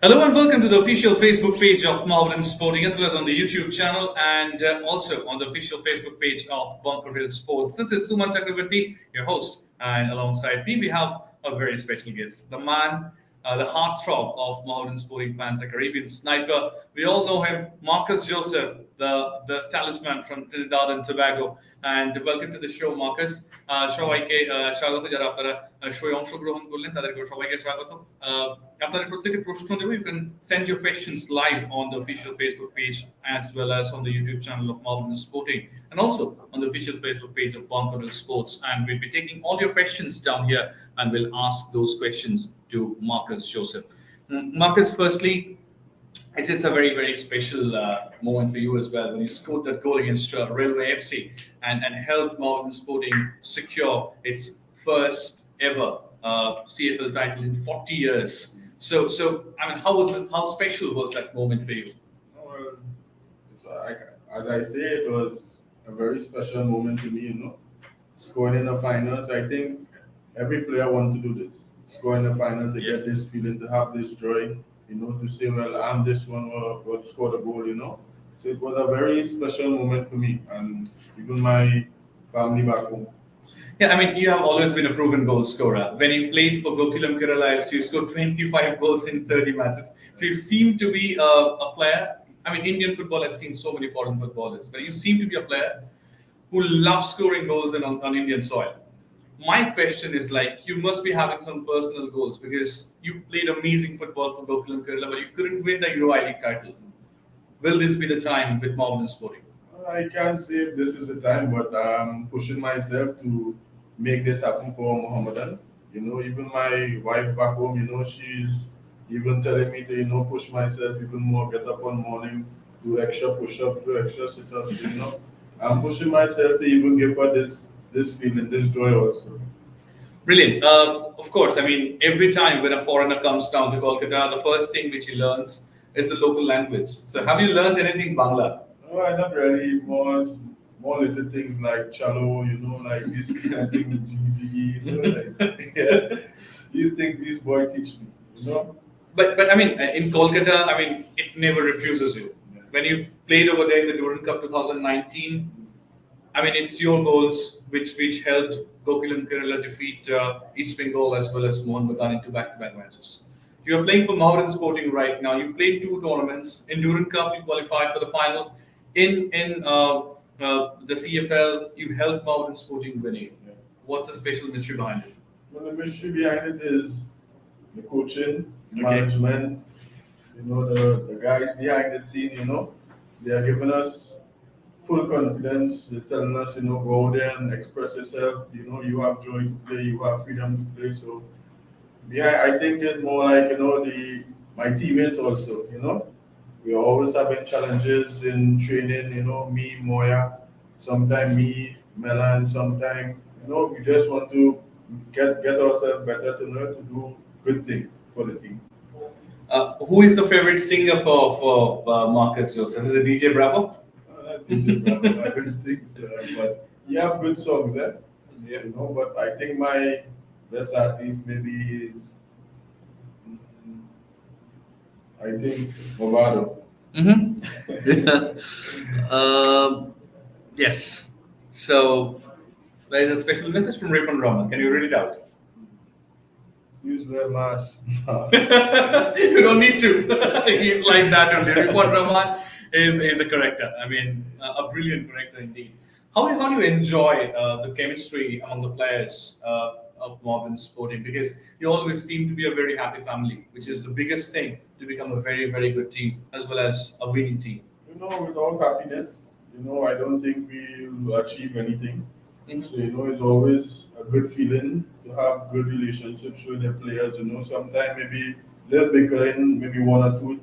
Hello and welcome to the official Facebook page of Mountain Sporting, as well as on the YouTube channel and also on the official Facebook page of Bunker Hill Sports. This is Suman Chakravarti, your host, and alongside me we have a very special guest, the man, the heartthrob of Mountain Sporting fans, the Caribbean sniper. We all know him, Marcus Joseph, the talisman from Trinidad and Tobago. And welcome to the show, Marcus. সবাইকে স্বাগত যারা আপনারা শোয়ে অংশগ্রহণ করলেন তাদেরকে সবাইকে স্বাগত আপনাদের প্রত্যেককে প্রশ্ন দেব you can send your questions live on the official Facebook page as well as on the YouTube channel of Marvin Sporting and also on the official Facebook page of Bunker Hill Sports, and we'll be taking all your questions down here and we'll ask those questions to Marcus Joseph. Marcus, firstly, it's a very, very special moment for you as well when you scored that goal against Railway FC and helped Mountain Sporting secure its first ever CFL title in 40 years. So I mean, how was it? How special was that moment for you? Well, as I say, it was a very special moment to me. Scoring in the finals. I think every player wants to do this. Score in the final to get this feeling, to have this joy. To say, well, I'm this one who scored a goal. So it was a very special moment for me and even my family back home. Yeah, I mean, you have always been a proven goal scorer. When you played for 𝐜𝐥𝐸𝐿, you scored 25 goals in 30 matches. So you seem to be a player. I mean, Indian football has seen so many foreign footballers, but you seem to be a player who loves scoring goals on Indian soil. My question is, like, you must be having some personal goals because you played amazing football for 𝐜𝐿𝐸, but you couldn't win the Europa League title. Will this be the time with Mountain Sporting? I can't say if this is the time, but I'm pushing myself to make this happen for Mohammedan. Even my wife back home, she's even telling me to, push myself even more, get up one morning, do extra push-up, do extra sit-ups, I'm pushing myself to even give her this feeling, this joy also. Brilliant. Of course, I mean, every time when a foreigner comes down to Kolkata, the first thing which he learns is the local language. So have you learned anything Bangla? No, not really. More little things like chalo, like this kind of thing, jiggy, yeah. These things this boy teach me. But I mean, in Kolkata, I mean, it never refuses you. Yeah. When you played over there in the Durand Cup 2019, I mean, it's your goals which helped 𝐜𝐿𝐸 defeat East Bengal as well as Mohun Bagan in 2 back-to-back matches. You are playing for Mountain Sporting right now. You played 2 tournaments. In Durand Cup, you qualified for the final. In the CFL, you helped Mountain Sporting winning. Yeah. What's the special mystery behind it? Well, the mystery behind it is the coaching, management, the guys behind the scene, they are giving us full confidence. They're telling us, go out there and express yourself. You have joy to play, you have freedom to play. So, yeah, I think it's more like, my teammates also, we're always having challenges in training, me, Moya, sometimes me, Melan, sometimes, we just want to get ourselves better to do good things for the team. Who is the favorite singer for Marcus Joseph? Is it DJ Bravo? DJ Bravo, I don't think so, but you have good songs, eh? Yeah. But I think my best artist maybe is, I think, Movado. Mm-hmm. Yes. So there is a special message from Rapan Raman. Can you read it out? Use very much. You don't need to. He's like that only. Rapan Raman is a character. I mean, a brilliant character indeed. How do you enjoy the chemistry among the players of Mountain Sporting? Because you always seem to be a very happy family, which is the biggest thing to become a very, very good team as well as a winning team. Without happiness, I don't think we'll achieve anything. Mm-hmm. So, it's always a good feeling to have good relationships with the players. Sometimes maybe a little bickering, maybe 1 or 2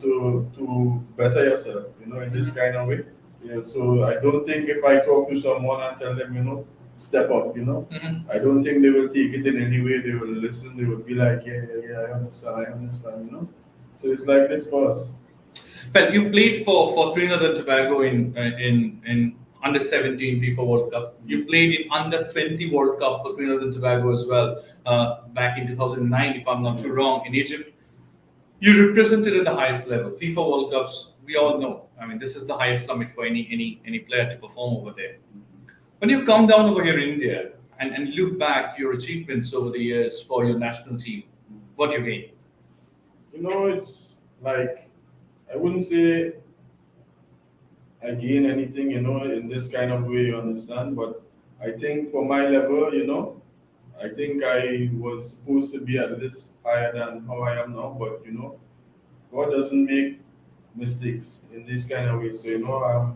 to better yourself, in this kind of way. Yeah, so I don't think if I talk to someone and tell them, step up, Mm-hmm. I don't think they will take it in any way. They will listen. They will be like, yeah, I understand, So it's like this for us. Well, you played for Trinidad and Tobago in under 17 FIFA World Cup. You played in under 20 World Cup for Trinidad and Tobago as well back in 2009, if I'm not too wrong, in Egypt. You represented at the highest level. FIFA World Cups, we all know. I mean, this is the highest summit for any player to perform over there. When you come down over here in India and look back your achievements over the years for your national team, what you gain? It's like I wouldn't say I gain anything, in this kind of way, you understand. But I think for my level, I think I was supposed to be at this higher than how I am now. But God doesn't make mistakes in this kind of way. So I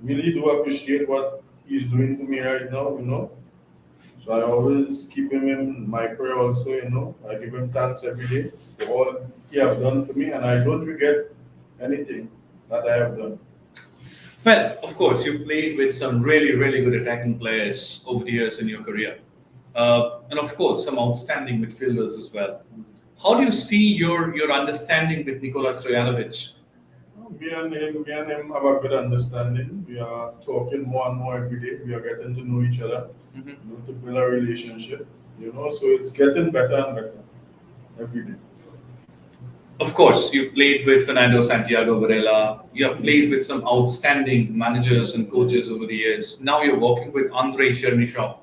really do appreciate what He's doing for me right now. So I always keep Him in my prayer. Also, I give Him thanks every day for all He have done for me, and I don't regret anything that I have done. Well, of course, you played with some really, really good attacking players over the years in your career. And of course, some outstanding midfielders as well. How do you see your understanding with 𝐜𝐥𝐨𝐬𝐞? Me and him have a good understanding. We are talking more and more every day. We are getting to know each other, to build a relationship. So it's getting better and better every day. Of course, you played with Fernando Santiago Varela. You have played with some outstanding managers and coaches over the years. Now you're working with Arnab Sharma,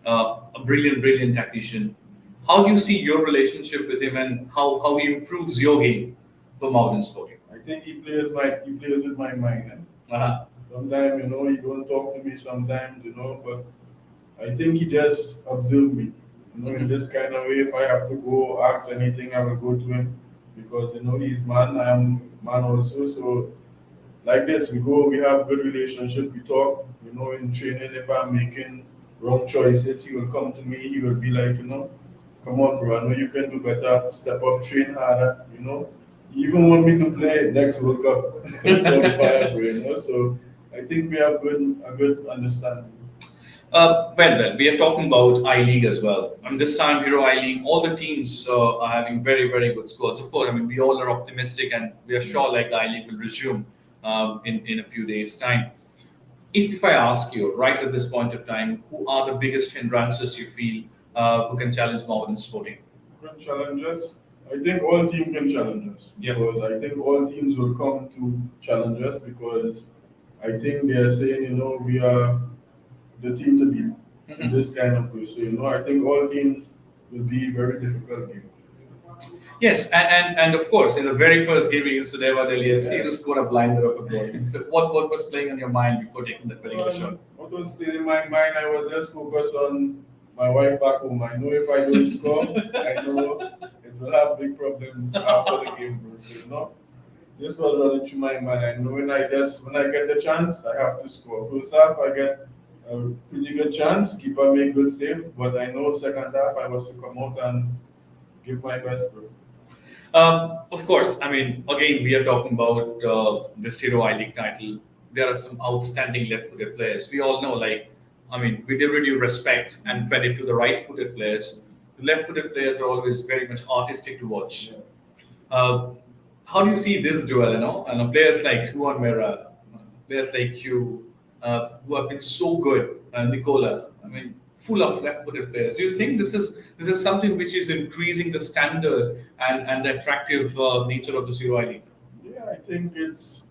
a brilliant, brilliant tactician. How do you see your relationship with him and how he improves your game for modern sporting? I think he plays with my mind. Uh-huh. Sometimes he don't talk to me. Sometimes but I think he just observe me. In this kind of way, if I have to go ask anything, I will go to him because he's man, I am man also. So like this, we have good relationship. We talk. In training, if I'm making wrong choices, he will come to me. He will be like, come on, bro. I know you can do better. Step up, train harder. He even want me to play next World Cup qualifier, bro. So I think we have a good understanding. Well, we are talking about I-League as well. And this time, I-League, all the teams are having very, very good squads. Of course, I mean, we all are optimistic and we are sure like the I-League will resume in a few days' time. If I ask you right at this point of time, who are the biggest hindrances you feel who can challenge modern sporting? Can challenge us. I think all teams can challenge us. Yeah. Because I think all teams will come to challenge us because I think they are saying, we are the team to beat in this kind of way. So, I think all teams will be very difficult games. Yes, and of course, in the very first game against the Deva Delhi FC, you scored a blinder of a goal. So what was playing on your mind before taking that particular shot? What was still in my mind, I was just focused on my wife back home. I know if I don't score, I know it will have big problems after the game, bro. So, this was running through my mind. I know when I get the chance, I have to score. First half, I get a pretty good chance. Keeper make good save, but I know second half I was to come out and give my best, bro. Of course, I mean, again, we are talking about this I-League title. There are some outstanding left-footed players. We all know, I mean, with every due respect and credit to the right-footed players, the left-footed players are always very much artistic to watch. How do you see this duel, And players like Juan Mera, players like you, who have been so good, Nicola, I mean, full of left-footed players. Do you think this is something which is increasing the standard and the attractive nature of the I-League? Yeah, I think it's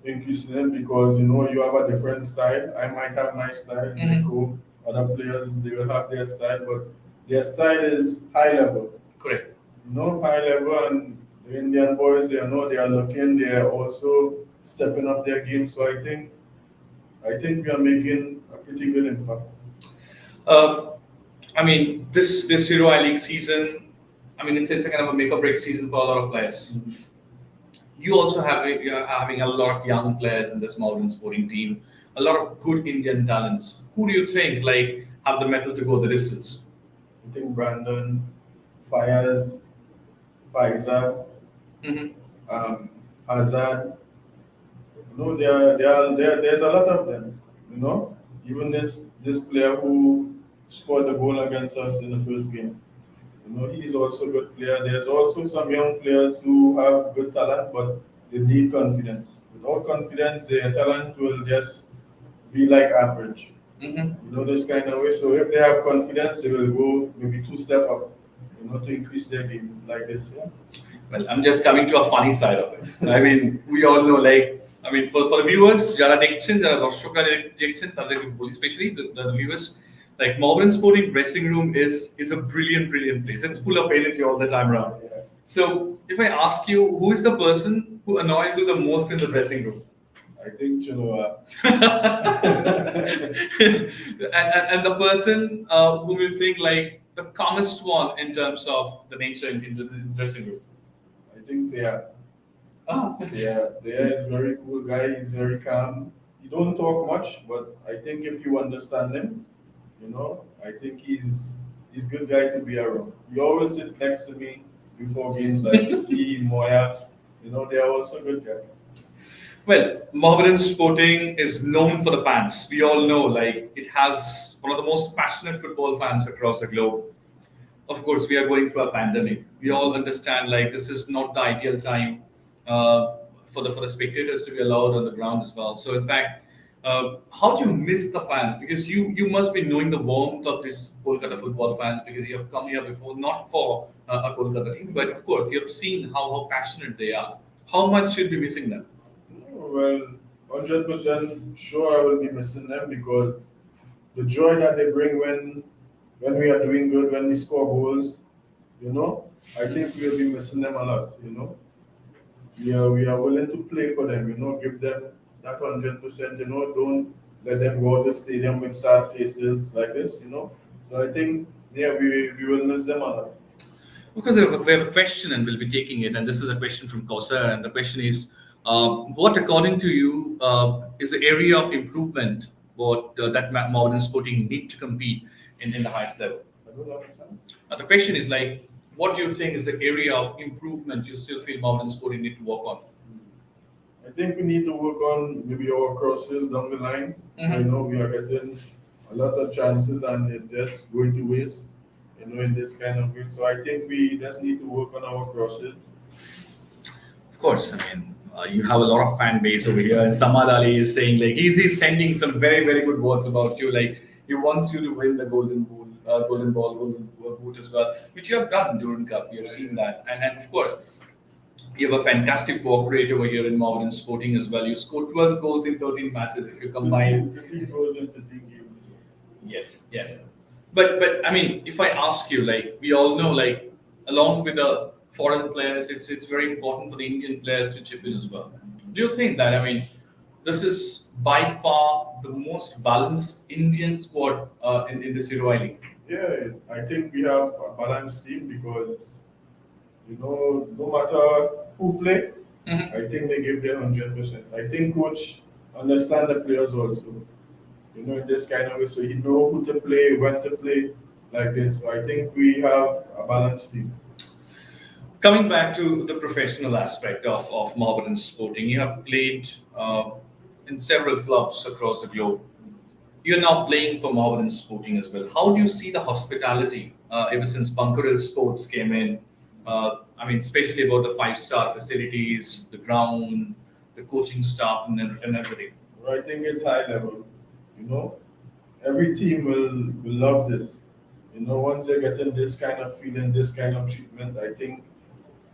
increasing because you have a different style. I might have my style, Nico. Other players they will have their style, but their style is high level. Correct. High level, and the Indian boys they are looking. They are also stepping up their game. So I think we are making a pretty good impact. I mean, this I-League season, I mean, it's a kind of a make or break season for a lot of players. You also you're having a lot of young players in this modern sporting team, a lot of good Indian talents. Who do you think have the mettle to go the distance? I think Brandon, Fires, Faisal, Hazard. There's a lot of them. Even this player who scored the goal against us in the first game. He's also a good player. There's also some young players who have good talent, but they need confidence. Without confidence, their talent will just be like average. This kind of way. So if they have confidence, they will go maybe two step up. to increase their game like this. Yeah. Well, I'm just coming to a funny side of it. I mean, we all know, like, I mean, for the viewers, যারা দেখছেন, যারা দর্শকরা দেখছেন, তাদেরকে বলি, especially the viewers, like Melbourne Sporting dressing room is a brilliant place. It's full of energy all the time around. Yeah. So, if I ask you, who is the person who annoys you the most in the dressing room? I think and the person whom you think like the calmest one in terms of the nature in the dressing room? I think they are. Ah, They are a very cool guy. He's very calm. He don't talk much, but I think if you understand him, I think he's good guy to be around. He always sit next to me before games, like see Moya. They are also good guys. Well, Melbourne Sporting is known for the fans. We all know, like, it has one of the most passionate football fans across the globe. Of course, we are going through a pandemic. We all understand, like, this is not the ideal time for the spectators to be allowed on the ground as well. So, in fact, how do you miss the fans? Because you must be knowing the warmth of these Kolkata football fans, because you have come here before, not for a Kolkata team, but of course, you have seen how passionate they are. How much should be missing them? Well, 100% sure I will be missing them, because the joy that they bring when we are doing good, when we score goals, I think we'll be missing them a lot. We are willing to play for them. Give them that 100%. Don't let them go to the stadium with sad faces like this. So I think we will miss them a lot. Because we have a question and we'll be taking it, and this is a question from Kausa, and the question is, what, according to you, is the area of improvement that Melbourne Sporting need to compete in the highest level? I don't understand. The question is, like, what do you think is the area of improvement you still feel Melbourne Sporting need to work on? I think we need to work on maybe our crosses down the line. We are getting a lot of chances and they're just going to waste, in this kind of way. So I think we just need to work on our crosses. Of course, I mean, you have a lot of fan base over here, and Samad Ali is saying, like, he's sending some very, very good words about you. Like, he wants you to win the golden ball boot as well, which you have done during Cup. You have seen that, and of course, you have a fantastic work rate over here in Melbourne Sporting as well. You scored 12 goals in 13 matches if you combine. 13 goals in 13 games. Yes. But I mean, if I ask you, like, we all know, like, along with the foreign players, it's very important for the Indian players to chip in as well. Do you think that, I mean, this is by far the most balanced Indian squad in this Europa League? Yeah, I think we have a balanced team, because no matter who play, I think they give their 100%. I think coach understand the players also, in this kind of way, so he know who to play, when to play, like this. So I think we have a balanced team. Coming back to the professional aspect of Melbourne Sporting, you have played in several clubs across the globe. You're now playing for Melbourne Sporting as well. How do you see the hospitality ever since Bunker Hill Sports came in? I mean, especially about the 5-star facilities, the ground, the coaching staff, and everything. I think it's high level. Every team will love this. Once they're getting this kind of feeling, this kind of treatment, I think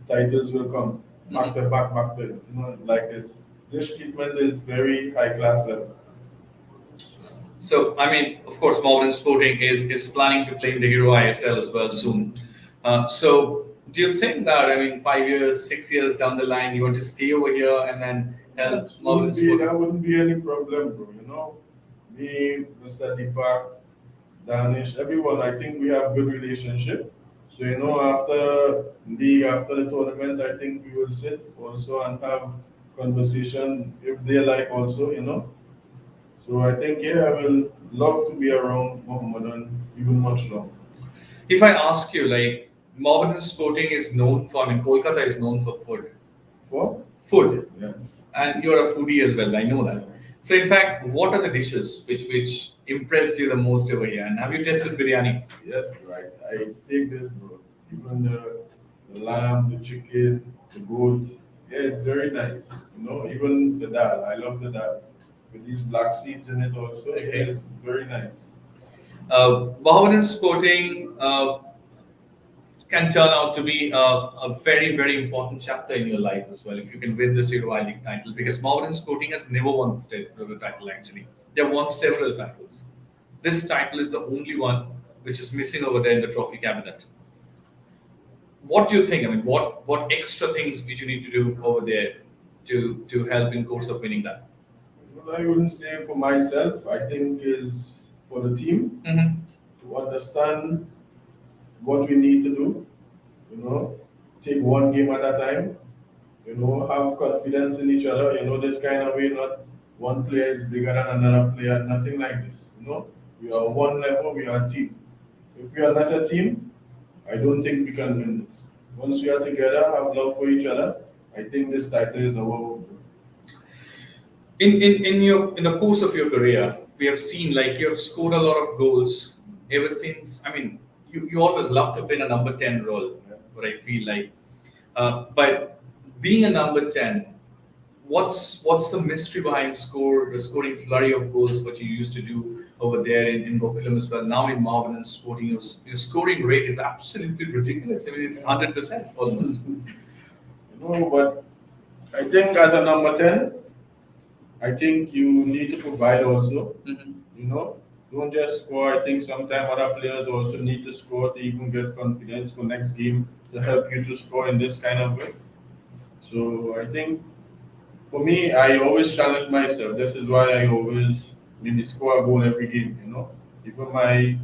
titles will come back to back, like this. This treatment is very high class level. So, I mean, of course, Melbourne Sporting is planning to play in the Hero ISL as well soon. So, do you think that, I mean, 5 years, 6 years down the line, you want to stay over here and then help Melbourne Sporting? That wouldn't be any problem, bro. Me, Mr. Deepak, Danish, everyone, I think we have good relationship. So, after the tournament, I think we will sit also and have conversation if they like also, So I think, I will love to be around Mohammedan even much longer. If I ask you, like, Melbourne Sporting is known for, I mean, Kolkata is known for food. For? Food. Yeah. And you're a foodie as well, I know that. So, in fact, what are the dishes which impressed you the most over here? And have you tasted biryani? Yes, right. I take this, bro. Even the lamb, the chicken, the goat. Yeah, it's very nice. Even the dal. I love the dal. With these black seeds in it also. Okay. Yeah, it's very nice. Melbourne Sporting, can turn out to be a very, very important chapter in your life as well if you can win this Europa League title. Because Mohammedan Sporting has never won the state title actually. They have won several titles. This title is the only one which is missing over there in the trophy cabinet. What do you think? I mean, what extra things did you need to do over there to help in course of winning that? Well, I wouldn't say for myself. I think is for the team to understand what we need to do. Take one game at a time. Have confidence in each other. This kind of way. Not one player is bigger than another player. Nothing like this. We are one level. We are a team. If we are not a team, I don't think we can win this. Once we are together, have love for each other, I think this title is our. In the course of your career, we have seen like you have scored a lot of goals ever since. I mean, you always love to play in a number 10 role, what I feel like. But being a number 10, what's the mystery behind the scoring flurry of goals what you used to do over there in 𝐜𝐥𝐸𝐿 as well? Now in Mohammedan Sporting, your scoring rate is absolutely ridiculous. I mean, it's 100% almost. But I think as a number 10, I think you need to provide also. Don't just score. I think sometimes other players also need to score to even get confidence for next game to help you to score in this kind of way. So I think for me, I always challenge myself. This is why I always maybe score a goal every game. Even my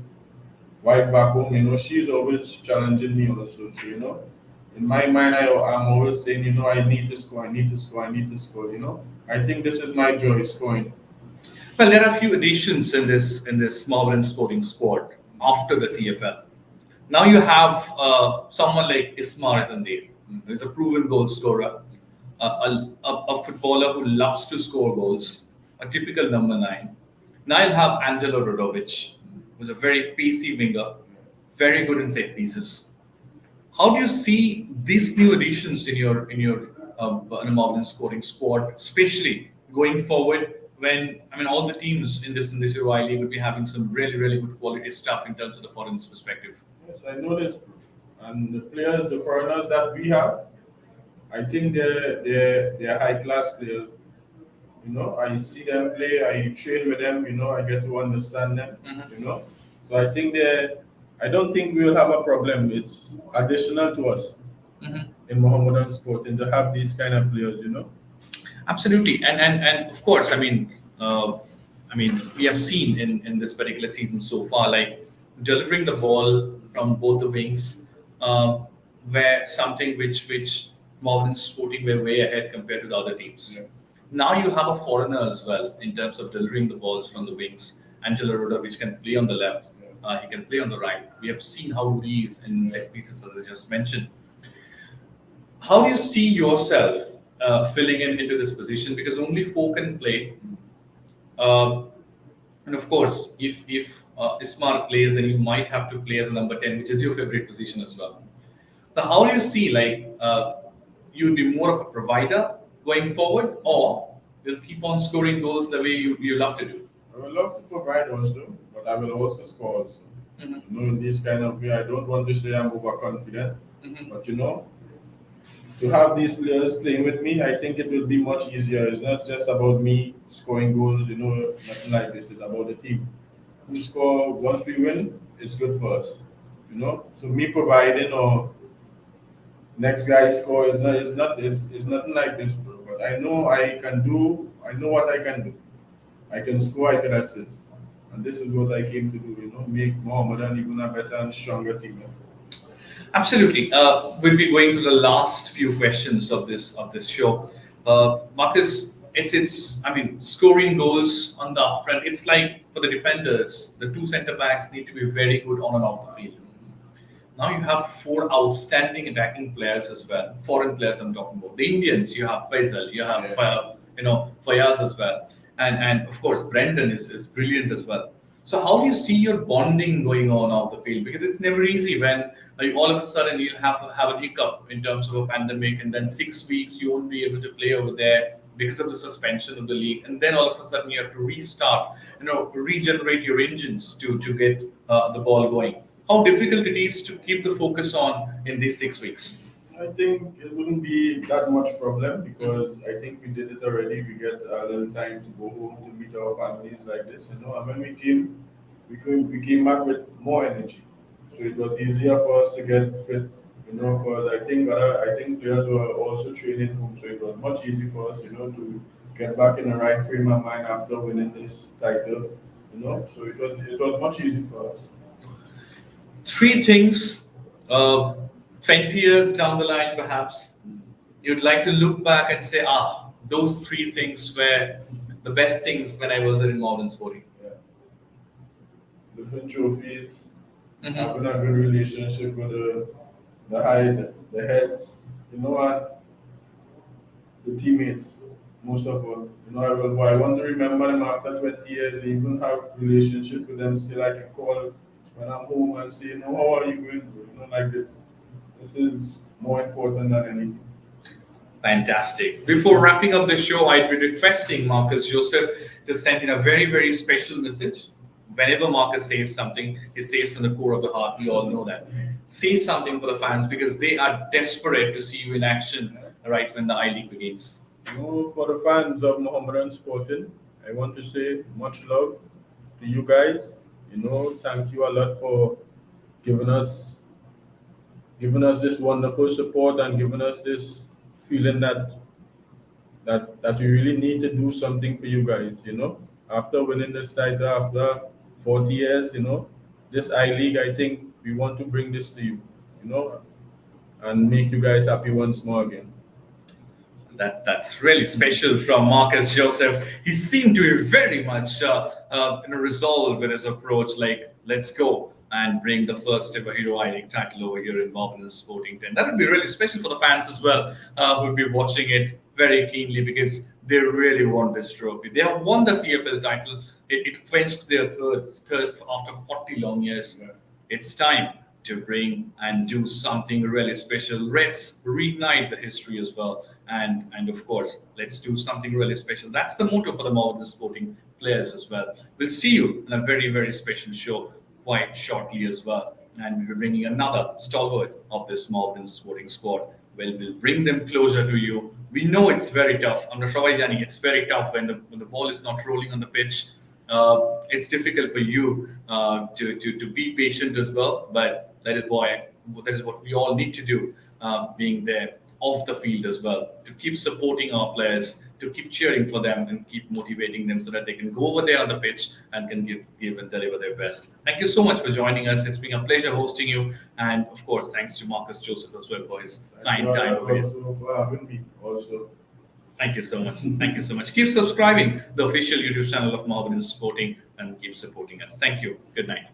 wife back home, she's always challenging me also. So in my mind, I'm always saying, I need to score, I need to score, I need to score. I think this is my joy, scoring. Well, there are a few additions in this Mohammedan Sporting squad after the CFL. Now you have someone like 𝐼𝐤𝐴, who's a proven goal scorer, a footballer who loves to score goals, a typical number 9. Now you'll have Angelo Rodovic, who's a very pacey winger, very good in set pieces. How do you see these new additions in your Mohammedan Sporting squad, especially going forward? When all the teams in this Europa League will be having some really, really good quality stuff in terms of the foreign perspective. Yes, I know this. And the players, the foreigners that we have, I think they're high class players. I see them play, I train with them, I get to understand them, So I think I don't think we'll have a problem. It's additional to us in Mohammedan Sporting to have these kind of players, Absolutely, and of course, we have seen in this particular season so far, like delivering the ball from both the wings, where something which Mohammedan Sporting were way ahead compared to the other teams. Yeah. Now you have a foreigner as well in terms of delivering the balls from the wings. Angelo Rodovic can play on the left, he can play on the right. We have seen how he is in set pieces, as I just mentioned. How do you see yourself filling into this position? Because only 4 can play. And of course, if 𝐼𝐤𝐴 plays, then you might have to play as a number 10, which is your favorite position as well. So how do you see, you'd be more of a provider going forward, or you'll keep on scoring goals the way you love to do? I would love to provide also, but I will also score also. In this kind of way, I don't want to say I'm overconfident, but to have these players playing with me, I think it will be much easier. It's not just about me scoring goals, nothing like this. It's about the team. Who score, once we win, it's good for us. So me providing or next guy score is nothing like this, bro. But I know what I can do. I can score, I can assist. And this is what I came to do, make Mohammedan even a better and stronger team. Absolutely. We'll be going to the last few questions of this show. Marcus, it's scoring goals on the upfront. It's like for the defenders, the 2 centre backs need to be very good on and off the field. Now you have 4 outstanding attacking players as well. Foreign players I'm talking about. The Indians, you have Faisal, you have Fayaz as well, and of course Brendan is brilliant as well. So how do you see your bonding going on off the field? Because it's never easy when all of a sudden you'll have a hiccup in terms of a pandemic, and then 6 weeks you won't be able to play over there because of the suspension of the league, and then all of a sudden you have to restart, regenerate your engines to get the ball going. how difficult it is to keep the focus on in these 6 weeks? I think it wouldn't be that much problem because I think we did it already. We get a little time to go home to meet our families like this, you know. And when we came back with more energy, so it was easier for us to get fit, you know. Because I think players were also training home, so it was much easier for us, you know, to get back in the right frame of mind after winning this title, you know. So it was much easier for us. Three things, 20 years down the line, perhaps, you'd like to look back and say, those three things were the best things when I was in modern sporting. Yeah. Different trophies, Mhm. having a good relationship with the heads, you know, and the teammates, most of all. You know, I want to remember them after 20 years, even have relationship with them still. I can call when I'm home and say, no, how are you going? You know, like this. This is more important than anything. Fantastic. Before wrapping up the show, I'd be requesting Marcus Joseph to send in a very, very special message. Whenever Marcus says something, he says from the core of the heart. We all know that. Say something for the fans because they are desperate to see you in action right when the I-League begins. You know, for the fans of Mohammedan Sporting, I want to say much love to you guys. You know, thank you a lot for giving us this wonderful support and giving us this feeling that we really need to do something for you guys, you know. After winning this title after 40 years, you know, this I League, I think we want to bring this to you, you know, and make you guys happy once more again. That's really special from Marcus Joseph. He seemed to be very much resolved with his approach, like, let's go and bring the first ever Hero I-League title over here in Mohammedan Sporting 10. That would be really special for the fans as well, who would be watching it very keenly because they really want this trophy. They have won the CFL title. It quenched their thirst after 40 long years. Yeah. It's time to bring and do something really special. Let's reignite the history as well. And of course, let's do something really special. That's the motto for the Mohammedan Sporting players as well. We'll see you in a very, very special show quite shortly as well. And we'll be bringing another stalwart of this Mohammedan Sporting squad. Well, we'll bring them closer to you. We know it's very tough. I'm sure it's very tough when the ball is not rolling on the pitch. It's difficult for you to be patient as well, but that is what we all need to do, being there off the field as well, to keep supporting our players, to keep cheering for them and keep motivating them so that they can go over there on the pitch and can give and deliver their best. Thank you so much for joining us. It's been a pleasure hosting you. And of course, thanks to Marcus Joseph as well for his kind time. Also for having me also. Thank you so much. Thank you so much. Keep subscribing the official YouTube channel of Mohammedan Sporting and keep supporting us. Thank you. Good night.